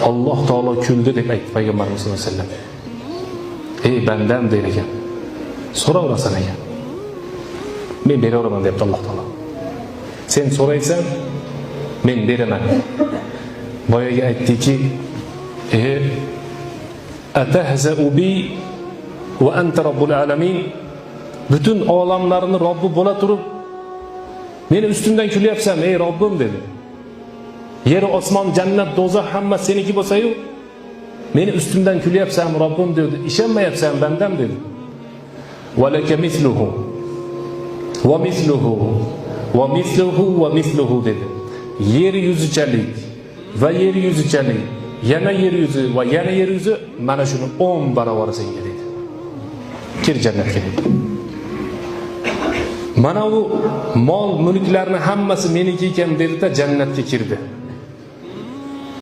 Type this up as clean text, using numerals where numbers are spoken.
Alloh taolo kuldi deb aytdi payg'ambarimiz sollallohu alayhi vasallam. Ey bandam der ekan. So'raverasan ekan. Men beraveraman debdi Alloh taolo. Sen so'raysan, men beraman. Boyaga aytdiki, atahza'u bi va anta robbul alamin. Butun olamlarni Robbi bo'la turib, meni ustimdan kulyapsan, ey Robbim dedi. Yer, osmon, jannat, do'zax hamma seniki bo'lsa-yu, meni ustimdan kulyapsan Robbim dedi. Ishonmayapsan bandam dedi. Valaka misluhu va misluhu va misluhu va misluhu dedi. Yer yuzichalik va yer yuzichalik, yana yer yuzi va yana yer yuzi, mana shuni 10 barobar senga dedi. Kir jannatga dedi. Mana bu mol mulklarni hammasi meniki ekan dedi-da, jannatga kirdi.